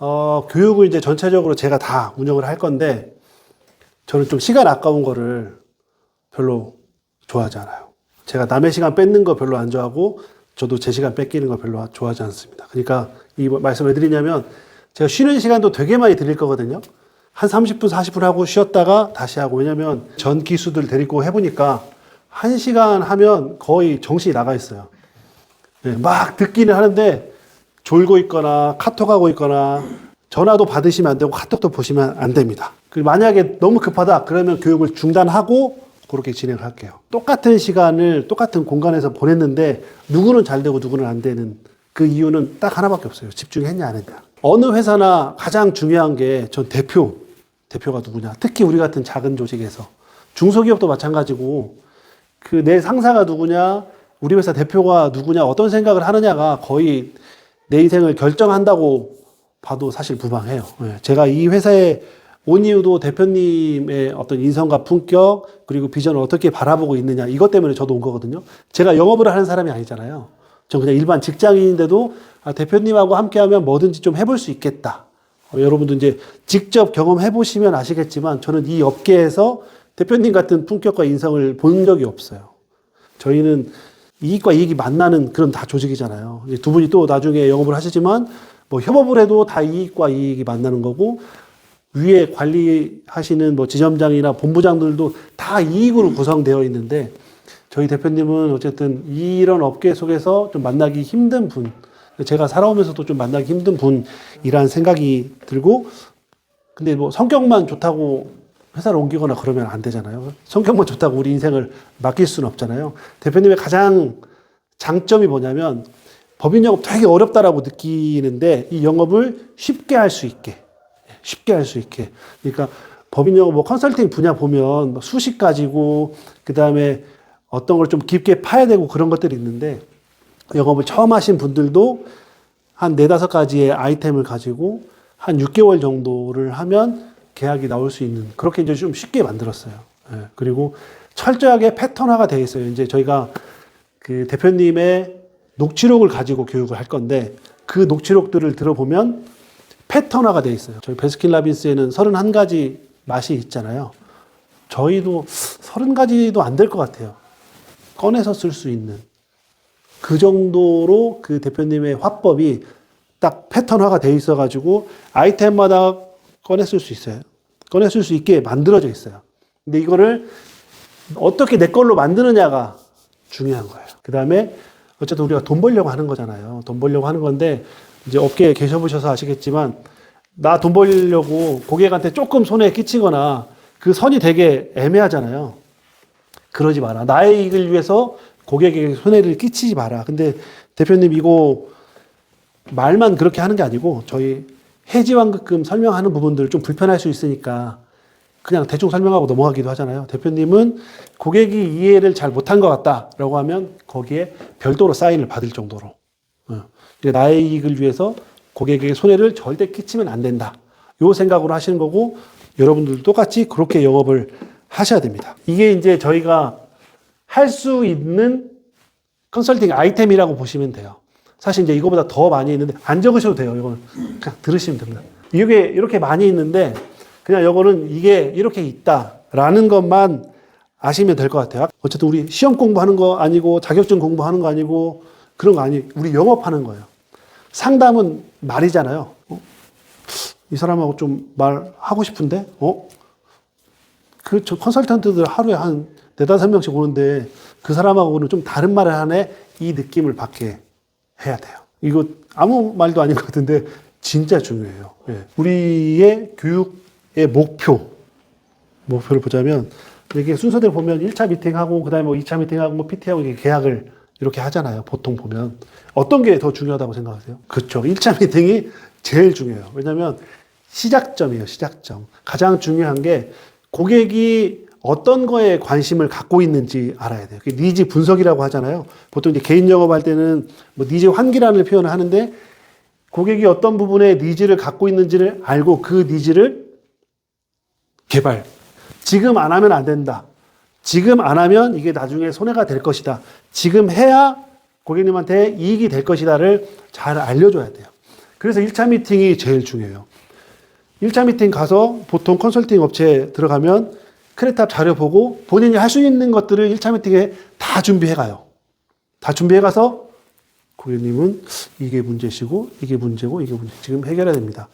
교육을 이제 전체적으로 제가 다 운영을 할 건데, 저는 좀 시간 아까운 거를 별로 좋아하지 않아요. 제가 남의 시간 뺏는 거 별로 안 좋아하고, 저도 제 시간 뺏기는 거 별로 좋아하지 않습니다. 그러니까 이 말씀을 드리냐면, 제가 쉬는 시간도 되게 많이 드릴 거거든요. 한 30분, 40분 하고 쉬었다가 다시 하고, 왜냐면 전 기수들 데리고 해보니까 1시간 하면 거의 정신이 나가 있어요. 네, 막 듣기는 하는데, 졸고 있거나 카톡하고 있거나 전화도 받으시면 안 되고 카톡도 보시면 안 됩니다. 만약에 너무 급하다 그러면 교육을 중단하고 그렇게 진행을 할게요. 똑같은 시간을 똑같은 공간에서 보냈는데 누구는 잘 되고 누구는 안 되는 그 이유는 딱 하나밖에 없어요. 집중했냐 안 했냐. 어느 회사나 가장 중요한 게 전 대표가 누구냐. 특히 우리 같은 작은 조직에서 중소기업도 마찬가지고 그 내 상사가 누구냐, 우리 회사 대표가 누구냐, 어떤 생각을 하느냐가 거의 내 인생을 결정한다고 봐도 사실 무방해요. 제가 이 회사에 온 이유도 대표님의 어떤 인성과 품격 그리고 비전을 어떻게 바라보고 있느냐 이것 때문에 저도 온 거거든요. 제가 영업을 하는 사람이 아니잖아요. 전 그냥 일반 직장인인데도 대표님하고 함께하면 뭐든지 좀 해볼 수 있겠다. 여러분도 이제 직접 경험해 보시면 아시겠지만 저는 이 업계에서 대표님 같은 품격과 인성을 본 적이 없어요. 저희는 이익과 이익이 만나는 그런 다 조직이잖아요. 두 분이 또 나중에 영업을 하시지만 뭐 협업을 해도 다 이익과 이익이 만나는 거고 위에 관리하시는 뭐 지점장이나 본부장들도 다 이익으로 구성되어 있는데 저희 대표님은 어쨌든 이런 업계 속에서 좀 만나기 힘든 분, 제가 살아오면서도 좀 만나기 힘든 분이라는 생각이 들고 근데 뭐 성격만 좋다고 회사를 옮기거나 그러면 안 되잖아요. 성격만 좋다고 우리 인생을 맡길 수는 없잖아요. 대표님의 가장 장점이 뭐냐면 법인 영업 되게 어렵다라고 느끼는데 이 영업을 쉽게 할 수 있게. 그러니까 법인 영업 뭐 컨설팅 분야 보면 수식 가지고 그 다음에 어떤 걸 좀 깊게 파야 되고 그런 것들이 있는데 영업을 처음 하신 분들도 한 4-5가지의 아이템을 가지고 한 6개월 정도를 하면 계약이 나올 수 있는 그렇게 이제 좀 쉽게 만들었어요. 그리고 철저하게 패턴화가 되어 있어요. 이제 저희가 그 대표님의 녹취록을 가지고 교육을 할 건데 그 녹취록들을 들어보면 패턴화가 되어 있어요. 저희 베스킨라빈스에는 31가지 맛이 있잖아요. 저희도 30가지도 안 될 것 같아요. 꺼내서 쓸 수 있는 그 정도로 그 대표님의 화법이 딱 패턴화가 되어 있어가지고 아이템마다 꺼냈을 수 있어요. 꺼냈을 수 있게 만들어져 있어요. 근데 이거를 어떻게 내 걸로 만드느냐가 중요한 거예요. 그 다음에 어쨌든 우리가 돈 벌려고 하는 거잖아요. 돈 벌려고 하는 건데 이제 업계에 계셔보셔서 아시겠지만 나 돈 벌려고 고객한테 조금 손해 끼치거나 그 선이 되게 애매하잖아요. 그러지 마라. 나의 이익을 위해서 고객에게 손해를 끼치지 마라. 근데 대표님 이거 말만 그렇게 하는 게 아니고 저희 해지환급금 설명하는 부분들 좀 불편할 수 있으니까 그냥 대충 설명하고 넘어가기도 하잖아요. 대표님은 고객이 이해를 잘 못한 것 같다라고 하면 거기에 별도로 사인을 받을 정도로 나의 이익을 위해서 고객에게 손해를 절대 끼치면 안 된다. 이 생각으로 하시는 거고 여러분들도 똑같이 그렇게 영업을 하셔야 됩니다. 이게 이제 저희가 할 수 있는 컨설팅 아이템이라고 보시면 돼요. 사실 이제 이거보다 더 많이 있는데 안 적으셔도 돼요. 이건 그냥 들으시면 됩니다. 이게 이렇게 많이 있는데 그냥 이거는 이게 이렇게 있다라는 것만 아시면 될 것 같아요. 어쨌든 우리 시험 공부하는 거 아니고 자격증 공부하는 거 아니고 그런 거 아니고 우리 영업하는 거예요. 상담은 말이잖아요. 이 사람하고 좀 말하고 싶은데 저 컨설턴트들 하루에 한 4-5명씩 오는데 그 사람하고는 좀 다른 말을 하네 이 느낌을 받게 해야 돼요. 이거 아무 말도 아닌 것 같은데 진짜 중요해요. 우리의 교육의 목표를 보자면 이게 순서대로 보면 1차 미팅하고 그 다음에 뭐 2차 미팅하고 뭐 PT하고 이렇게 계약을 이렇게 하잖아요. 보통 보면 어떤 게 더 중요하다고 생각하세요? 그렇죠. 1차 미팅이 제일 중요해요. 왜냐하면 시작점이에요. 시작점. 가장 중요한 게 고객이 어떤 거에 관심을 갖고 있는지 알아야 돼요. 그게 니즈 분석이라고 하잖아요. 보통 이제 개인 영업할 때는 뭐 니즈 환기라는 표현을 하는데 고객이 어떤 부분에 니즈를 갖고 있는지를 알고 그 니즈를 개발. 지금 안 하면 안 된다. 지금 안 하면 이게 나중에 손해가 될 것이다. 지금 해야 고객님한테 이익이 될 것이다를 잘 알려줘야 돼요. 그래서 1차 미팅이 제일 중요해요. 1차 미팅 가서 보통 컨설팅 업체에 들어가면 크레탑 자료 보고 본인이 할 수 있는 것들을 1차 미팅에 다 준비해 가요. 다 준비해 가서 고객님은 이게 문제시고 이게 문제고 이게 문제 지금 해결해야 됩니다.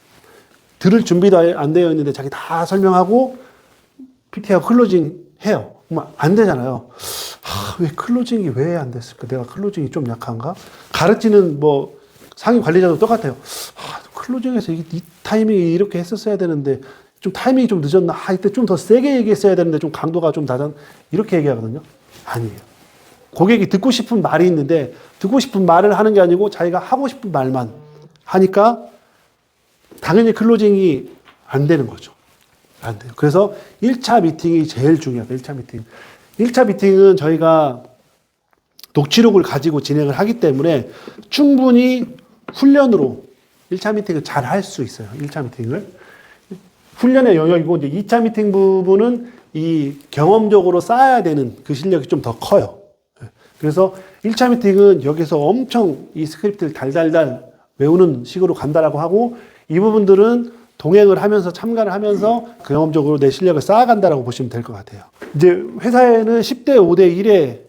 들을 준비도 안 되어 있는데 자기 다 설명하고 PT하고 클로징 해요. 안 되잖아요. 왜 클로징이 왜 안 됐을까? 내가 클로징이 좀 약한가? 가르치는 뭐 상위 관리자도 똑같아요. 클로징에서 이 타이밍에 이렇게 했었어야 되는데 좀 타이밍이 좀 늦었나? 이때 좀 더 세게 얘기했어야 되는데 좀 강도가 좀 낮은 이렇게 얘기하거든요. 아니에요. 고객이 듣고 싶은 말이 있는데 듣고 싶은 말을 하는 게 아니고 자기가 하고 싶은 말만 하니까 당연히 클로징이 안 되는 거죠. 안 돼요. 그래서 1차 미팅이 제일 중요하다. 1차 미팅. 1차 미팅은 저희가 녹취록을 가지고 진행을 하기 때문에 충분히 훈련으로 1차 미팅을 잘 할 수 있어요. 1차 미팅을. 훈련의 영역이고 이제 2차 미팅 부분은 이 경험적으로 쌓아야 되는 그 실력이 좀 더 커요. 그래서 1차 미팅은 여기서 엄청 이 스크립트를 달달달 외우는 식으로 간다라고 하고 이 부분들은 동행을 하면서 참가를 하면서 경험적으로 내 실력을 쌓아간다라고 보시면 될 것 같아요. 이제 회사에는 10대 5대 1의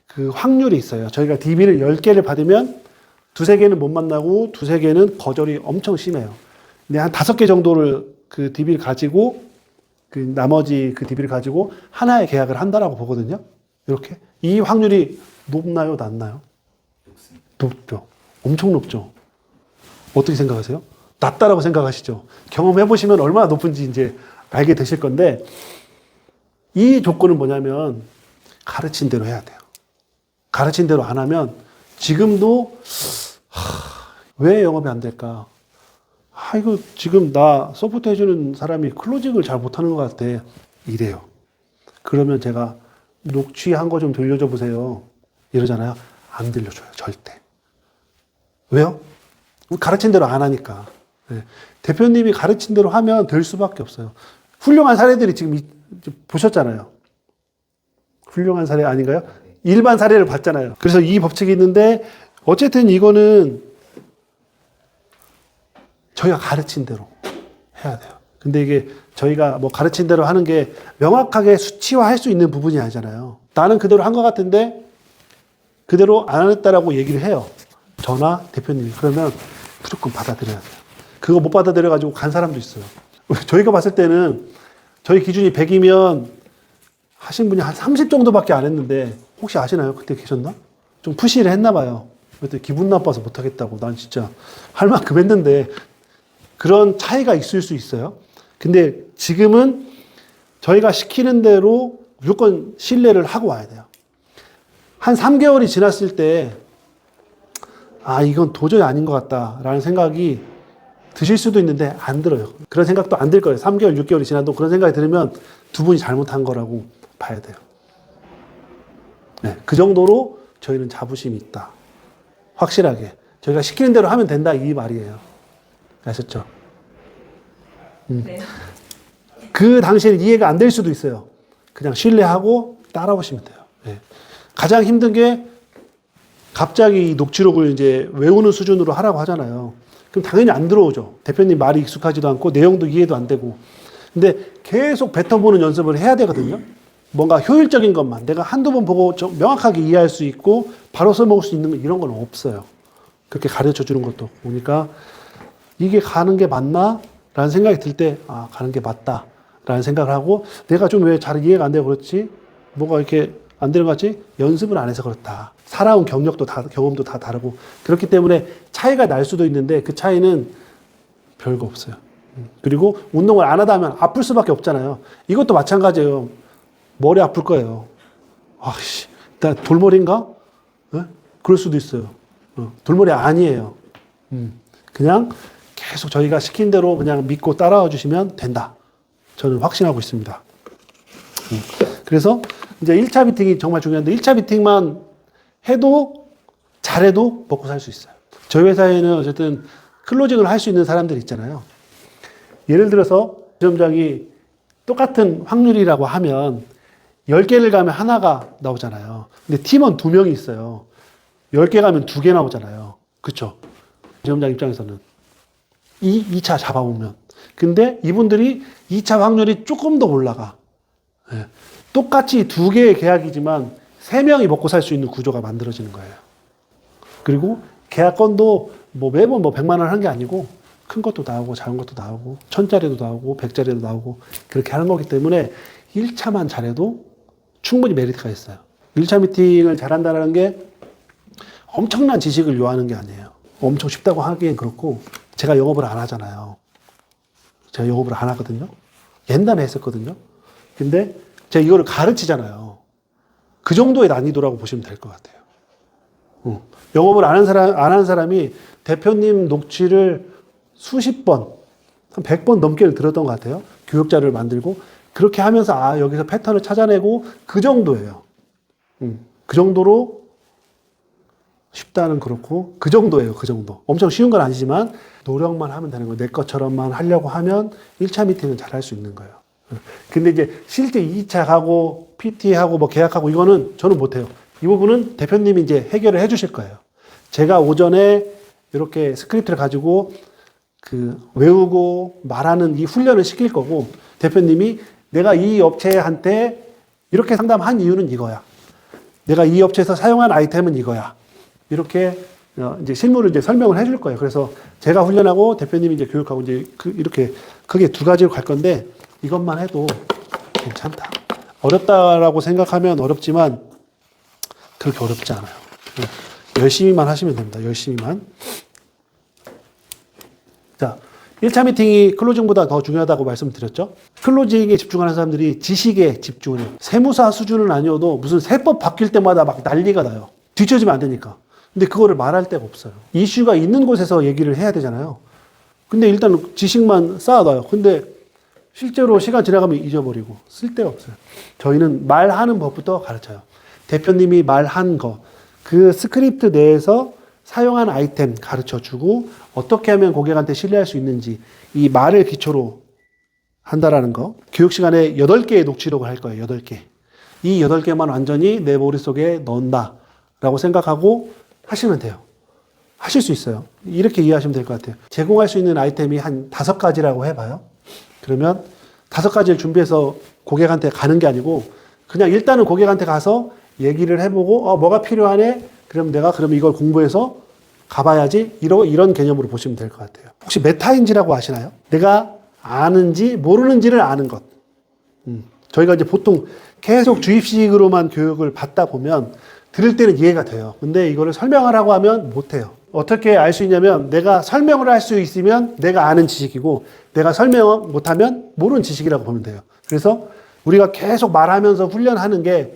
그 확률이 있어요. 저희가 DB를 10개를 받으면 두세 개는 못 만나고 두세 개는 거절이 엄청 심해요. 근데 한 5개 정도를 그 DB를 가지고 그 나머지 그 DB를 가지고 하나의 계약을 한다라고 보거든요. 이렇게. 이 확률이 높나요? 낮나요? 높죠. 엄청 높죠. 어떻게 생각하세요? 낮다라고 생각하시죠? 경험해보시면 얼마나 높은지 이제 알게 되실 건데, 이 조건은 뭐냐면, 가르친 대로 해야 돼요. 가르친 대로 안 하면, 지금도, 왜 영업이 안 될까? 이거 지금 나 서포트 해주는 사람이 클로징을 잘 못하는 것 같아. 이래요. 그러면 제가 녹취한 거 좀 들려줘 보세요. 이러잖아요. 안 들려줘요. 절대. 왜요? 가르친 대로 안 하니까. 네. 대표님이 가르친 대로 하면 될 수밖에 없어요. 훌륭한 사례들이 지금 보셨잖아요. 훌륭한 사례 아닌가요? 일반 사례를 봤잖아요. 그래서 이 법칙이 있는데 어쨌든 이거는 저희가 가르친 대로 해야 돼요. 근데 이게 저희가 뭐 가르친 대로 하는 게 명확하게 수치화할 수 있는 부분이 아니잖아요. 나는 그대로 한 것 같은데 그대로 안 했다라고 얘기를 해요. 저나 대표님이. 그러면 무조건 받아들여야 돼요. 그거 못 받아들여가지고 간 사람도 있어요. 저희가 봤을 때는 저희 기준이 100이면 하신 분이 한 30 정도밖에 안 했는데 혹시 아시나요? 그때 계셨나? 좀 푸시를 했나 봐요. 그때 기분 나빠서 못하겠다고. 난 진짜 할 만큼 했는데 그런 차이가 있을 수 있어요. 근데 지금은 저희가 시키는 대로 무조건 신뢰를 하고 와야 돼요. 한 3개월이 지났을 때 이건 도저히 아닌 것 같다라는 생각이 드실 수도 있는데 안 들어요. 그런 생각도 안 들 거예요. 3개월, 6개월이 지나도 그런 생각이 들으면 두 분이 잘못한 거라고 봐야 돼요. 네, 그 정도로 저희는 자부심이 있다. 확실하게. 저희가 시키는 대로 하면 된다 이 말이에요. 아셨죠? 네. 그 당시에는 이해가 안 될 수도 있어요. 그냥 신뢰하고 따라오시면 돼요. 네. 가장 힘든 게 갑자기 녹취록을 이제 외우는 수준으로 하라고 하잖아요. 그럼 당연히 안 들어오죠. 대표님 말이 익숙하지도 않고 내용도 이해도 안 되고. 근데 계속 뱉어보는 연습을 해야 되거든요. 뭔가 효율적인 것만 내가 한두 번 보고 좀 명확하게 이해할 수 있고 바로 써먹을 수 있는 거 이런 건 없어요. 그렇게 가르쳐 주는 것도 보니까 이게 가는 게 맞나? 라는 생각이 들 때 가는 게 맞다 라는 생각을 하고 내가 좀 왜 잘 이해가 안 되고 그렇지? 뭐가 이렇게 안 되는 것 같지? 연습을 안 해서 그렇다. 살아온 경력도 경험도 다 다르고 그렇기 때문에 차이가 날 수도 있는데 그 차이는 별거 없어요. 그리고 운동을 안 하다 하면 아플 수밖에 없잖아요. 이것도 마찬가지예요. 머리 아플 거예요. 나 돌머리인가? 네? 그럴 수도 있어요. 돌머리 아니에요. 그냥 계속 저희가 시킨 대로 그냥 믿고 따라와 주시면 된다. 저는 확신하고 있습니다. 그래서 이제 1차 미팅이 정말 중요한데 1차 미팅만 해도 잘해도 먹고 살 수 있어요. 저희 회사에는 어쨌든 클로징을 할 수 있는 사람들이 있잖아요. 예를 들어서 지점장이 똑같은 확률이라고 하면 10개를 가면 하나가 나오잖아요. 근데 팀원 2명이 있어요. 10개 가면 2개 나오잖아요. 그렇죠? 지점장 입장에서는. 2차 잡아보면. 근데 이분들이 2차 확률이 조금 더 올라가. 예. 똑같이 2개의 계약이지만 3명이 먹고 살 수 있는 구조가 만들어지는 거예요. 그리고 계약건도 뭐 매번 뭐 100만 원 하는 게 아니고 큰 것도 나오고 작은 것도 나오고 1000짜리도 나오고 100짜리도 나오고 그렇게 하는 거기 때문에 1차만 잘해도 충분히 메리트가 있어요. 1차 미팅을 잘한다는 게 엄청난 지식을 요하는 게 아니에요. 엄청 쉽다고 하기엔 그렇고 제가 영업을 안 하잖아요. 제가 영업을 안 하거든요. 옛날에 했었거든요. 근데 제가 이거를 가르치잖아요. 그 정도의 난이도라고 보시면 될 것 같아요. 영업을 안 한 사람이 대표님 녹취를 수십 번, 한 100번 넘게 들었던 것 같아요. 교육자를 만들고 그렇게 하면서 여기서 패턴을 찾아내고 그 정도예요. 그 정도로 쉽다는 그렇고 그 정도예요. 그 정도. 엄청 쉬운 건 아니지만 노력만 하면 되는 거예요. 내 것처럼만 하려고 하면 1차 미팅은 잘 할 수 있는 거예요. 근데 이제 실제 2차 하고 PT하고 뭐 계약하고 이거는 저는 못해요. 이 부분은 대표님이 이제 해결을 해 주실 거예요. 제가 오전에 이렇게 스크립트를 가지고 외우고 말하는 이 훈련을 시킬 거고 대표님이 내가 이 업체한테 이렇게 상담한 이유는 이거야. 내가 이 업체에서 사용한 아이템은 이거야. 이렇게 이제 실무를 이제 설명을 해줄 거예요. 그래서 제가 훈련하고 대표님이 이제 교육하고 이제 이렇게 크게 2가지로 갈 건데 이것만 해도 괜찮다. 어렵다라고 생각하면 어렵지만 그렇게 어렵지 않아요. 열심히만 하시면 됩니다. 열심히만. 자, 1차 미팅이 클로징보다 더 중요하다고 말씀드렸죠. 클로징에 집중하는 사람들이 지식에 집중을 해요. 세무사 수준은 아니어도 무슨 세법 바뀔 때마다 막 난리가 나요. 뒤처지면 안 되니까. 근데 그거를 말할 데가 없어요. 이슈가 있는 곳에서 얘기를 해야 되잖아요. 근데 일단 지식만 쌓아놔요. 근데 실제로 시간 지나가면 잊어버리고 쓸 데가 없어요. 저희는 말하는 법부터 가르쳐요. 대표님이 말한 거, 그 스크립트 내에서 사용한 아이템 가르쳐주고 어떻게 하면 고객한테 신뢰할 수 있는지 이 말을 기초로 한다라는 거. 교육 시간에 8개의 녹취록을 할 거예요. 8개. 이 8개만 완전히 내 머릿속에 넣는다라고 생각하고 하시면 돼요. 하실 수 있어요. 이렇게 이해하시면 될 것 같아요. 제공할 수 있는 아이템이 한 5가지라고 해봐요. 그러면 5가지를 준비해서 고객한테 가는 게 아니고 그냥 일단은 고객한테 가서 얘기를 해보고 뭐가 필요하네? 그럼 내가 이걸 공부해서 가봐야지. 이런 개념으로 보시면 될 것 같아요. 혹시 메타인지라고 아시나요? 내가 아는지 모르는지를 아는 것. 저희가 이제 보통 계속 주입식으로만 교육을 받다 보면 들을 때는 이해가 돼요. 근데 이거를 설명하라고 하면 못해요. 어떻게 알 수 있냐면 내가 설명을 할 수 있으면 내가 아는 지식이고 내가 설명 못하면 모르는 지식이라고 보면 돼요. 그래서 우리가 계속 말하면서 훈련하는 게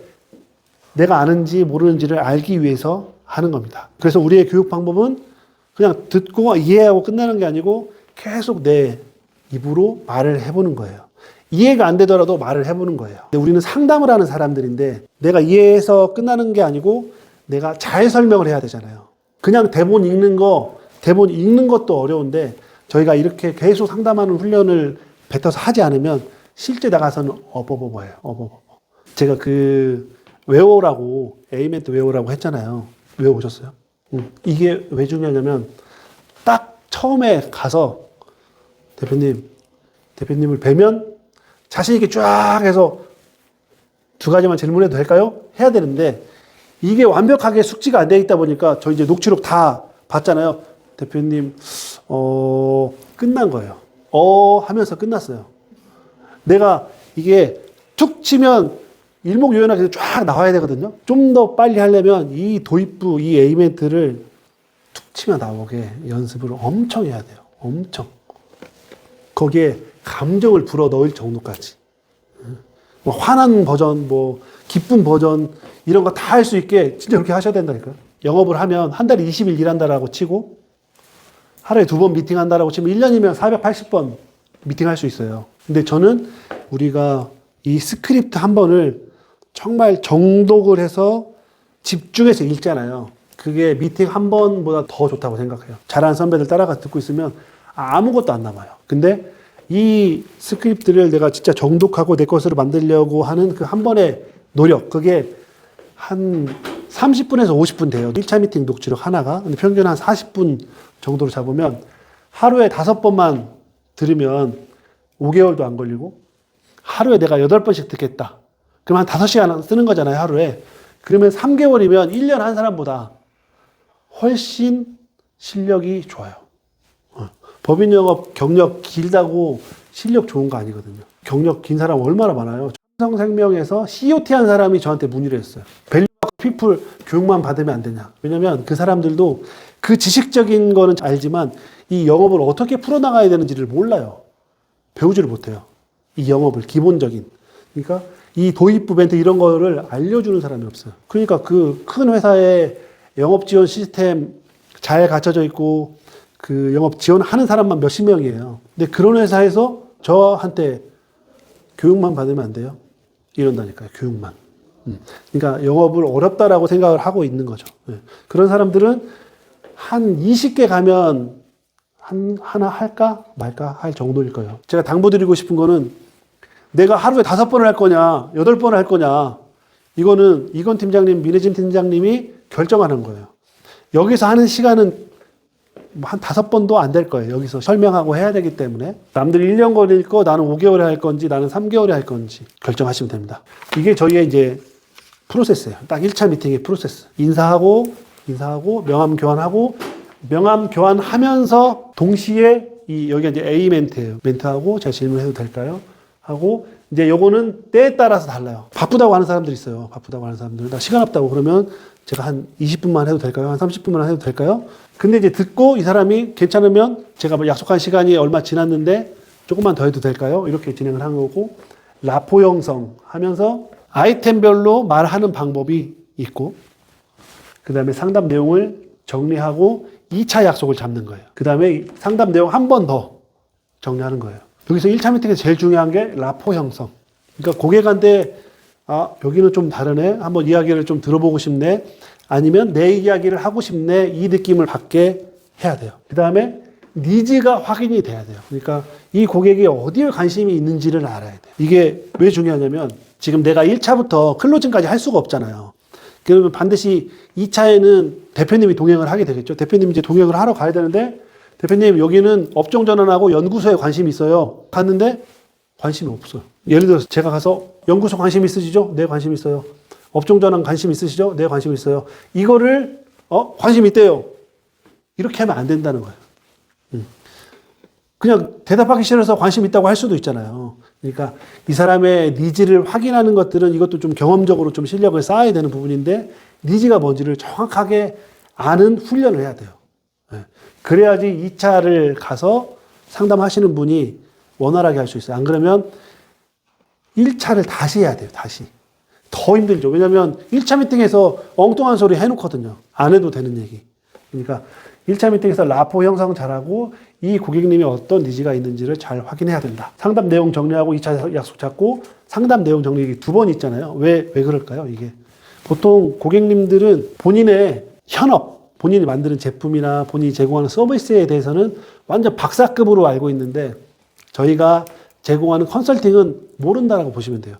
내가 아는지 모르는지를 알기 위해서 하는 겁니다. 그래서 우리의 교육 방법은 그냥 듣고 이해하고 끝나는 게 아니고 계속 내 입으로 말을 해보는 거예요. 이해가 안 되더라도 말을 해보는 거예요. 근데 우리는 상담을 하는 사람들인데 내가 이해해서 끝나는 게 아니고 내가 잘 설명을 해야 되잖아요. 그냥 대본 읽는 것도 어려운데 저희가 이렇게 계속 상담하는 훈련을 뱉어서 하지 않으면 실제 나가서는 어버버버예요. 어버버버. 제가 외워라고 A멘트 외워라고 했잖아요. 외워보셨어요? 이게 왜 중요하냐면 딱 처음에 가서 대표님을 뵈면 자신 있게 쫙 해서 2가지만 질문해도 될까요? 해야 되는데 이게 완벽하게 숙지가 안 돼 있다 보니까 저 이제 녹취록 다 봤잖아요. 대표님 끝난 거예요. 하면서 끝났어요. 내가 이게 툭 치면 일목요연하게 쫙 나와야 되거든요. 좀 더 빨리 하려면 이 도입부, 이 A멘트를 툭 치면 나오게 연습을 엄청 해야 돼요. 엄청. 거기에 감정을 불어 넣을 정도까지. 뭐 화난 버전, 뭐 기쁜 버전 이런 거 다 할 수 있게 진짜 그렇게 하셔야 된다니까요. 영업을 하면 한 달에 20일 일한다라고 치고 하루에 2번 미팅한다라고 치면 1년이면 480번 미팅할 수 있어요. 근데 저는 우리가 이 스크립트 한 번을 정말 정독을 해서 집중해서 읽잖아요. 그게 미팅 한 번보다 더 좋다고 생각해요. 잘하는 선배들 따라가 듣고 있으면 아무것도 안 남아요. 근데 이 스크립트를 내가 진짜 정독하고 내 것으로 만들려고 하는 그 한 번의 노력, 그게 한 30분에서 50분 돼요. 1차 미팅 녹취록 하나가. 근데 평균 한 40분 정도로 잡으면 하루에 5번만 들으면 5개월도 안 걸리고 하루에 내가 8번씩 듣겠다. 그럼 한 5시간 쓰는 거잖아요, 하루에. 그러면 3개월이면 1년 한 사람보다 훨씬 실력이 좋아요. 법인 영업 경력 길다고 실력 좋은 거 아니거든요. 경력 긴 사람 얼마나 많아요. 삼성생명에서 COT 한 사람이 저한테 문의를 했어요. 밸류 피플 교육만 받으면 안 되냐. 왜냐면 그 사람들도 그 지식적인 거는 알지만 이 영업을 어떻게 풀어나가야 되는지를 몰라요. 배우지를 못해요. 이 영업을 기본적인. 그러니까 이 도입부 멘트 이런 거를 알려주는 사람이 없어요. 그러니까 그 큰 회사의 영업 지원 시스템 잘 갖춰져 있고 그 영업 지원하는 사람만 몇십 명이에요. 근데 그런 회사에서 저한테 교육만 받으면 안 돼요? 이런다니까요. 교육만. 그러니까 영업을 어렵다라고 생각을 하고 있는 거죠. 그런 사람들은 한 20개 가면 하나 할까 말까 할 정도일 거예요. 제가 당부드리고 싶은 거는 내가 하루에 5번을 할 거냐, 8번을 할 거냐, 이거는 이건 팀장님, 민혜진 팀장님이 결정하는 거예요. 여기서 하는 시간은 한 5번도 안 될 거예요. 여기서 설명하고 해야 되기 때문에. 남들이 1년 걸릴 거 나는 5개월에 할 건지 나는 3개월에 할 건지 결정하시면 됩니다. 이게 저희의 이제 프로세스예요. 딱 1차 미팅의 프로세스. 인사하고 명함 교환하고 명함 교환하면서 동시에 여기가 이제 A 멘트예요. 멘트하고 제가 질문해도 될까요? 하고 이제 요거는 때에 따라서 달라요. 바쁘다고 하는 사람들이 있어요. 바쁘다고 하는 사람들. 나 시간 없다고 그러면 제가 한 20분만 해도 될까요? 한 30분만 해도 될까요? 근데 이제 듣고 이 사람이 괜찮으면 제가 뭐 약속한 시간이 얼마 지났는데 조금만 더 해도 될까요? 이렇게 진행을 한 거고 라포 형성 하면서 아이템별로 말하는 방법이 있고 그 다음에 상담 내용을 정리하고 2차 약속을 잡는 거예요. 그 다음에 상담 내용 한 번 더 정리하는 거예요. 여기서 1차 미팅에서 제일 중요한 게 라포 형성. 그러니까 고객한테 여기는 좀 다르네. 한번 이야기를 좀 들어보고 싶네. 아니면 내 이야기를 하고 싶네. 이 느낌을 받게 해야 돼요. 그 다음에 니즈가 확인이 돼야 돼요. 그러니까 이 고객이 어디에 관심이 있는지를 알아야 돼요. 이게 왜 중요하냐면 지금 내가 1차부터 클로징까지 할 수가 없잖아요. 그러면 반드시 2차에는 대표님이 동행을 하게 되겠죠. 대표님이 이제 동행을 하러 가야 되는데 대표님 여기는 업종 전환하고 연구소에 관심이 있어요. 갔는데 관심이 없어요. 예를 들어서 제가 가서 연구소 관심 있으시죠? 네, 관심 있어요. 업종 전환 관심 있으시죠? 네, 관심 있어요. 이거를 관심 있대요. 이렇게 하면 안 된다는 거예요. 그냥 대답하기 싫어서 관심 있다고 할 수도 있잖아요. 그러니까 이 사람의 니즈를 확인하는 것들은 이것도 좀 경험적으로 좀 실력을 쌓아야 되는 부분인데 니즈가 뭔지를 정확하게 아는 훈련을 해야 돼요. 그래야지 2차를 가서 상담하시는 분이 원활하게 할 수 있어요. 안 그러면 1차를 다시 해야 돼요. 다시. 더 힘들죠. 왜냐하면 1차 미팅에서 엉뚱한 소리 해놓거든요. 안 해도 되는 얘기. 그러니까 1차 미팅에서 라포 형성 잘하고 이 고객님이 어떤 니즈가 있는지를 잘 확인해야 된다. 상담 내용 정리하고 2차 약속 잡고 상담 내용 정리 2번 있잖아요. 왜 그럴까요? 이게 보통 고객님들은 본인의 현업, 본인이 만드는 제품이나 본인이 제공하는 서비스에 대해서는 완전 박사급으로 알고 있는데 저희가 제공하는 컨설팅은 모른다라고 보시면 돼요.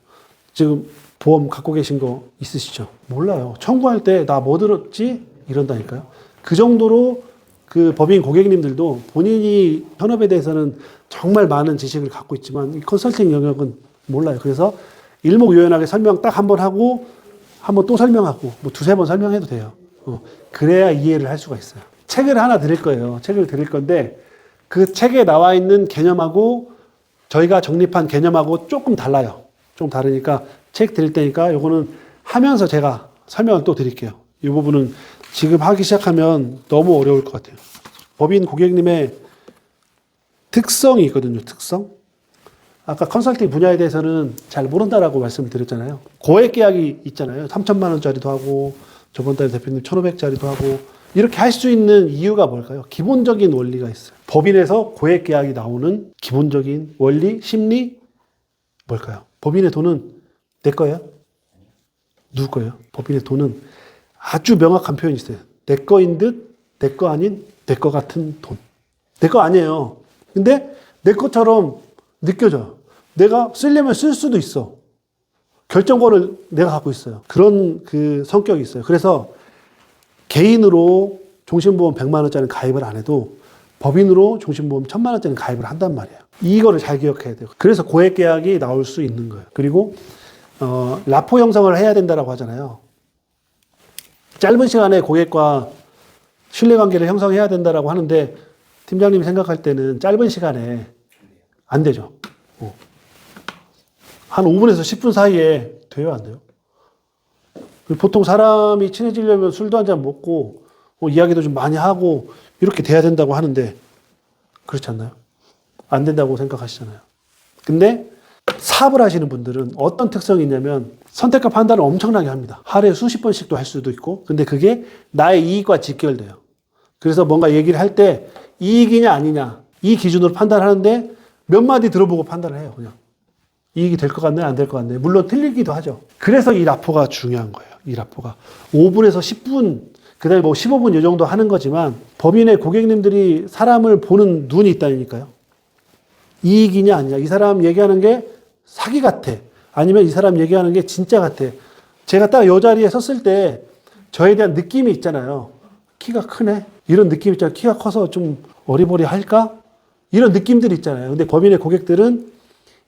지금 보험 갖고 계신 거 있으시죠? 몰라요. 청구할 때 나 뭐 들었지? 이런다니까요. 그 정도로 그 법인 고객님들도 본인이 현업에 대해서는 정말 많은 지식을 갖고 있지만 이 컨설팅 영역은 몰라요. 그래서 일목요연하게 설명 딱 한 번 하고 한 번 또 설명하고 뭐 2-3번 설명해도 돼요. 그래야 이해를 할 수가 있어요. 책을 하나 드릴 거예요. 책을 드릴 건데 그 책에 나와 있는 개념하고 저희가 정립한 개념하고 조금 달라요. 좀 다르니까 책 드릴 테니까 요거는 하면서 제가 설명을 또 드릴게요. 이 부분은 지금 하기 시작하면 너무 어려울 것 같아요. 법인 고객님의 특성이 있거든요. 특성. 아까 컨설팅 분야에 대해서는 잘 모른다라고 말씀드렸잖아요. 고액 계약이 있잖아요. 3천만 원짜리도 하고 저번 달에 대표님 1,500짜리도 하고 이렇게 할 수 있는 이유가 뭘까요? 기본적인 원리가 있어요. 법인에서 고액 계약이 나오는 기본적인 원리, 심리 뭘까요? 법인의 돈은 내 거예요? 누구 거예요? 법인의 돈은 아주 명확한 표현이 있어요. 내 거인 듯, 내 거 아닌, 내 거 같은 돈. 내 거 아니에요. 근데 내 것처럼 느껴져요. 내가 쓰려면 쓸 수도 있어. 결정권을 내가 갖고 있어요. 그런 그 성격이 있어요. 그래서 개인으로 종신보험 100만 원짜리 가입을 안 해도 법인으로 종신보험 1,000만 원짜리 가입을 한단 말이에요. 이거를 잘 기억해야 돼요. 그래서 고액 계약이 나올 수 있는 거예요. 그리고 라포 형성을 해야 된다라고 하잖아요. 짧은 시간에 고객과 신뢰관계를 형성해야 된다라고 하는데 팀장님이 생각할 때는 짧은 시간에 안 되죠. 한 5분에서 10분 사이에 돼요, 안 돼요? 보통 사람이 친해지려면 술도 한잔 먹고 이야기도 좀 많이 하고 이렇게 돼야 된다고 하는데 그렇지 않나요? 안 된다고 생각하시잖아요. 근데 사업을 하시는 분들은 어떤 특성이 있냐면 선택과 판단을 엄청나게 합니다. 하루에 수십 번씩도 할 수도 있고 근데 그게 나의 이익과 직결돼요. 그래서 뭔가 얘기를 할 때 이익이냐 아니냐 이 기준으로 판단하는데 몇 마디 들어보고 판단을 해요. 그냥 이익이 될 것 같네 안 될 것 같네. 물론 틀리기도 하죠. 그래서 이 라포가 중요한 거예요. 이 라포가 5분에서 10분 그 다음에 뭐 15분 이 정도 하는 거지만 법인의 고객님들이 사람을 보는 눈이 있다니까요. 이익이냐 아니냐. 이 사람 얘기하는 게 사기 같아. 아니면 이 사람 얘기하는 게 진짜 같아. 제가 딱 이 자리에 섰을 때 저에 대한 느낌이 있잖아요. 키가 크네. 이런 느낌 있잖아요. 키가 커서 좀 어리버리할까? 이런 느낌들이 있잖아요. 근데 법인의 고객들은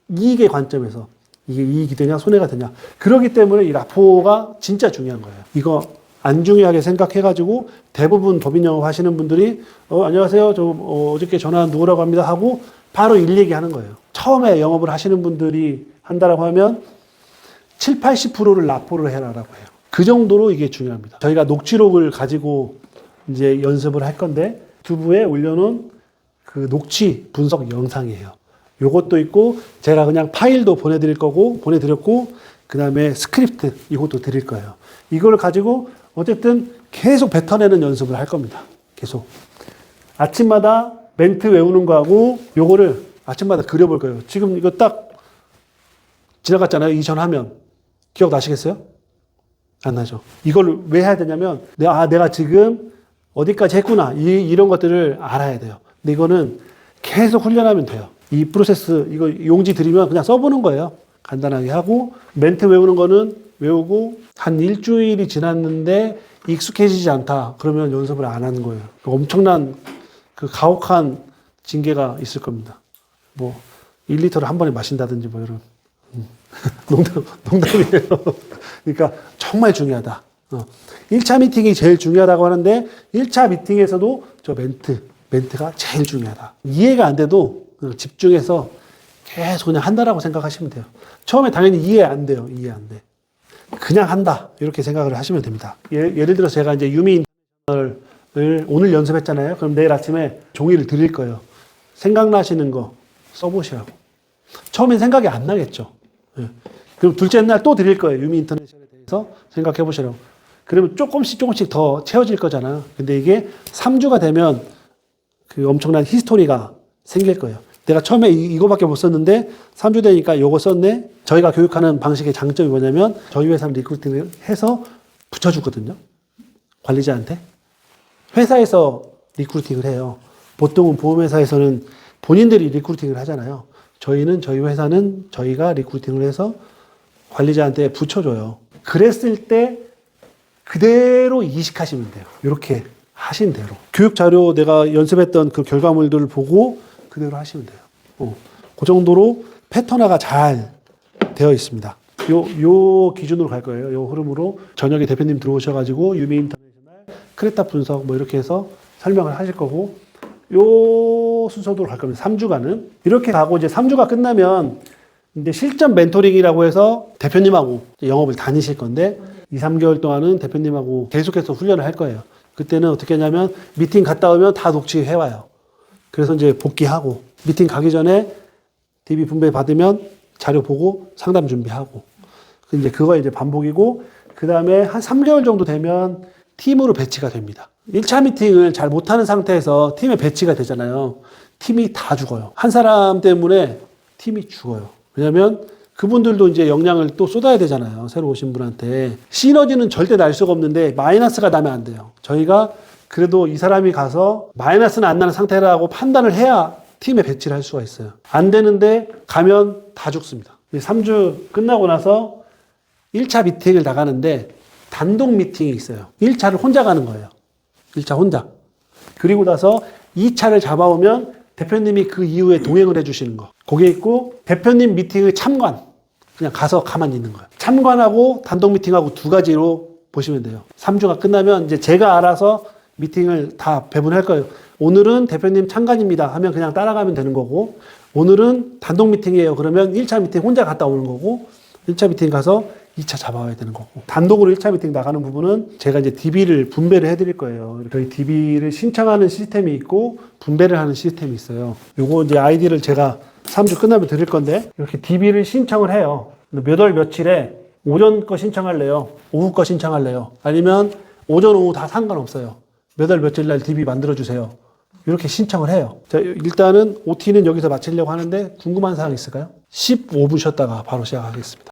이익의 관점에서 이게 이익이 되냐 손해가 되냐. 그렇기 때문에 이 라포가 진짜 중요한 거예요. 이거 안 중요하게 생각해가지고 대부분 법인 영업 하시는 분들이 안녕하세요. 저 어저께 전화한 누구라고 합니다 하고 바로 일 얘기하는 거예요. 처음에 영업을 하시는 분들이 한다라고 하면 7, 80%를 라포를 해라라고 해요. 그 정도로 이게 중요합니다. 저희가 녹취록을 가지고 이제 연습을 할 건데 유튜브에 올려놓은 그 녹취 분석 영상이에요. 요것도 있고 제가 그냥 파일도 보내드렸고 그 다음에 스크립트 이것도 드릴 거예요. 이걸 가지고 어쨌든 계속 뱉어내는 연습을 할 겁니다. 계속. 아침마다 멘트 외우는 거하고 요거를 아침마다 그려볼 거예요. 지금 이거 딱 지나갔잖아요. 이전하면. 기억나시겠어요? 안 나죠. 이걸 왜 해야 되냐면 내가 지금 어디까지 했구나. 이런 것들을 알아야 돼요. 근데 이거는 계속 훈련하면 돼요. 이 프로세스 이거 용지 드리면 그냥 써보는 거예요. 간단하게 하고 멘트 외우는 거는 외우고 한 일주일이 지났는데 익숙해지지 않다. 그러면 연습을 안 하는 거예요. 엄청난 그 가혹한 징계가 있을 겁니다. 뭐 1리터를 한 번에 마신다든지 뭐 이런 농담이에요. 그러니까 정말 중요하다. 1차 미팅이 제일 중요하다고 하는데 1차 미팅에서도 저 멘트가 제일 중요하다. 이해가 안 돼도 집중해서 계속 그냥 한다라고 생각하시면 돼요. 처음에 당연히 이해 안 돼요. 이해 안 돼. 그냥 한다. 이렇게 생각을 하시면 됩니다. 예를 들어서 제가 이제 유미 인터널을 오늘 연습했잖아요. 그럼 내일 아침에 종이를 드릴 거예요. 생각나시는 거 써보시라고. 처음엔 생각이 안 나겠죠. 예. 그럼 둘째 날 또 드릴 거예요. 유미 인터내셔널에 대해서 생각해 보시라고. 그러면 조금씩 더 채워질 거잖아요. 근데 이게 3주가 되면 그 엄청난 히스토리가 생길 거예요. 내가 처음에 이거밖에 못 썼는데 3주 되니까 이거 썼네. 저희가 교육하는 방식의 장점이 뭐냐면 저희 회사는 리크루팅을 해서 붙여주거든요. 관리자한테. 회사에서 리크루팅을 해요. 보통은 보험회사에서는 본인들이 리크루팅을 하잖아요. 저희 회사는 저희가 리크루팅을 해서 관리자한테 붙여줘요. 그랬을 때 그대로 이식하시면 돼요. 이렇게 하신 대로. 교육 자료 내가 연습했던 그 결과물들을 보고 그대로 하시면 돼요. 그 정도로 패턴화가 잘 되어 있습니다. 요 기준으로 갈 거예요. 요 흐름으로 저녁에 대표님 들어오셔가지고 유미 인터내셔널 크레타 분석 뭐 이렇게 해서 설명을 하실 거고 요 순서대로 갈 겁니다. 3주간은. 이렇게 가고 이제 3주가 끝나면 이제 실전 멘토링이라고 해서 대표님하고 영업을 다니실 건데 2, 3개월 동안은 대표님하고 계속해서 훈련을 할 거예요. 그때는 어떻게 하냐면 미팅 갔다 오면 다 녹취해 와요. 그래서 이제 복귀하고 미팅 가기 전에 DB 분배 받으면 자료 보고 상담 준비하고 이제 그거 이제 반복이고 그 다음에 한 3개월 정도 되면 팀으로 배치가 됩니다. 1차 미팅을 잘 못하는 상태에서 팀에 배치가 되잖아요. 팀이 다 죽어요. 한 사람 때문에 팀이 죽어요. 왜냐면 그분들도 이제 역량을 또 쏟아야 되잖아요. 새로 오신 분한테. 시너지는 절대 날 수가 없는데 마이너스가 나면 안 돼요. 저희가 그래도 이 사람이 가서 마이너스는 안 나는 상태라고 판단을 해야 팀에 배치를 할 수가 있어요. 안 되는데 가면 다 죽습니다. 3주 끝나고 나서 1차 미팅을 나가는데 단독 미팅이 있어요. 1차를 혼자 가는 거예요. 1차 혼자. 그리고 나서 2차를 잡아오면 대표님이 그 이후에 동행을 해주시는 거. 그게 있고, 대표님 미팅을 참관. 그냥 가서 가만히 있는 거예요. 참관하고 단독 미팅하고 두 가지로 보시면 돼요. 3주가 끝나면 이제 제가 알아서 미팅을 다 배분할 거예요. 오늘은 대표님 참관입니다 하면 그냥 따라가면 되는 거고, 오늘은 단독 미팅이에요. 그러면 1차 미팅 혼자 갔다 오는 거고, 1차 미팅 가서 2차 잡아와야 되는 거고. 단독으로 1차 미팅 나가는 부분은 제가 이제 DB를 분배를 해드릴 거예요. 저희 DB를 신청하는 시스템이 있고, 분배를 하는 시스템이 있어요. 요거 이제 아이디를 제가 3주 끝나면 드릴 건데, 이렇게 DB를 신청을 해요. 몇 월 며칠에 오전 거 신청할래요? 오후 거 신청할래요? 아니면 오전, 오후 다 상관없어요. 몇 월 며칠 날 DB 만들어주세요. 이렇게 신청을 해요. 자, 일단은 OT는 여기서 마치려고 하는데 궁금한 사항 있을까요? 15분 쉬었다가 바로 시작하겠습니다.